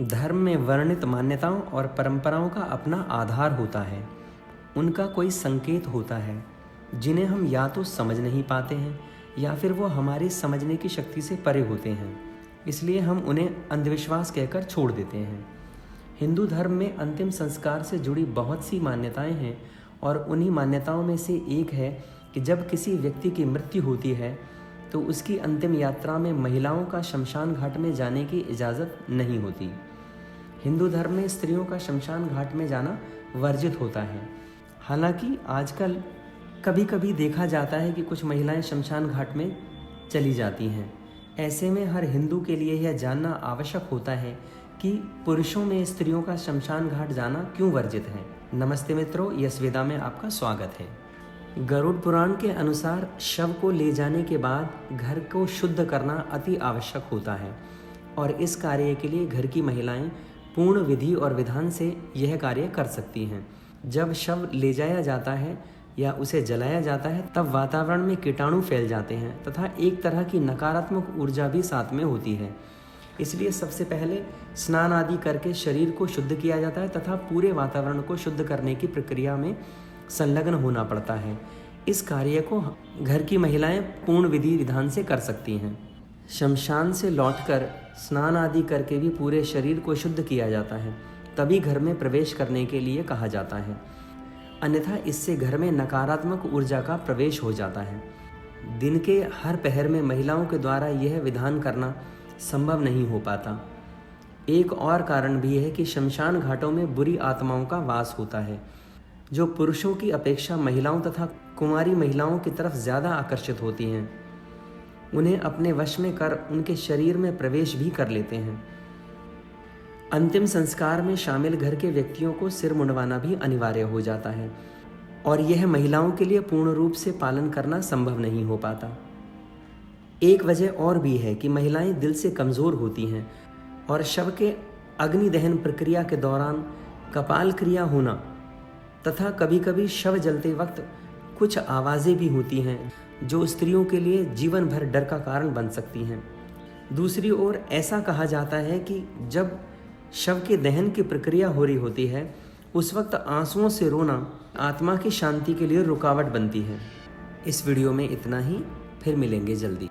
धर्म में वर्णित मान्यताओं और परंपराओं का अपना आधार होता है। उनका कोई संकेत होता है जिन्हें हम या तो समझ नहीं पाते हैं या फिर वो हमारी समझने की शक्ति से परे होते हैं, इसलिए हम उन्हें अंधविश्वास कहकर छोड़ देते हैं। हिंदू धर्म में अंतिम संस्कार से जुड़ी बहुत सी मान्यताएं हैं और उन्हीं मान्यताओं में से एक है कि जब किसी व्यक्ति की मृत्यु होती है तो उसकी अंतिम यात्रा में महिलाओं का शमशान घाट में जाने की इजाज़त नहीं होती। हिंदू धर्म में स्त्रियों का शमशान घाट में जाना वर्जित होता है। हालांकि आजकल कभी कभी देखा जाता है कि कुछ महिलाएं शमशान घाट में चली जाती हैं। ऐसे में हर हिंदू के लिए यह जानना आवश्यक होता है कि पुरुषों में स्त्रियों का शमशान घाट जाना क्यों वर्जित है। नमस्ते मित्रों, यशवेदा में आपका स्वागत है। गरुड़ पुराण के अनुसार शव को ले जाने के बाद घर को शुद्ध करना अति आवश्यक होता है और इस कार्य के लिए घर की महिलाएं पूर्ण विधि और विधान से यह कार्य कर सकती हैं। जब शव ले जाया जाता है या उसे जलाया जाता है तब वातावरण में कीटाणु फैल जाते हैं तथा एक तरह की नकारात्मक ऊर्जा भी साथ में होती है। इसलिए सबसे पहले स्नान आदि करके शरीर को शुद्ध किया जाता है तथा पूरे वातावरण को शुद्ध करने की प्रक्रिया में संलग्न होना पड़ता है। इस कार्य को घर की महिलाएं पूर्ण विधि विधान से कर सकती हैं। शमशान से लौटकर स्नान आदि करके भी पूरे शरीर को शुद्ध किया जाता है, तभी घर में प्रवेश करने के लिए कहा जाता है, अन्यथा इससे घर में नकारात्मक ऊर्जा का प्रवेश हो जाता है। दिन के हर पहर में महिलाओं के द्वारा यह विधान करना संभव नहीं हो पाता। एक और कारण भी है कि शमशान घाटों में बुरी आत्माओं का वास होता है, जो पुरुषों की अपेक्षा महिलाओं तथा कुंवारी महिलाओं की तरफ ज़्यादा आकर्षित होती हैं। उन्हें अपने वश में कर उनके शरीर में प्रवेश भी कर लेते हैं। अंतिम संस्कार में शामिल घर के व्यक्तियों को सिर मुंडवाना भी अनिवार्य हो जाता है और यह महिलाओं के लिए पूर्ण रूप से पालन करना संभव नहीं हो पाता। एक वजह और भी है कि महिलाएं दिल से कमज़ोर होती हैं और शव के अग्नि दहन प्रक्रिया के दौरान कपाल क्रिया होना तथा कभी कभी शव जलते वक्त कुछ आवाज़ें भी होती हैं जो स्त्रियों के लिए जीवन भर डर का कारण बन सकती हैं। दूसरी ओर ऐसा कहा जाता है कि जब शव के दहन की प्रक्रिया हो रही होती है उस वक्त आंसुओं से रोना आत्मा की शांति के लिए रुकावट बनती है। इस वीडियो में इतना ही, फिर मिलेंगे जल्दी।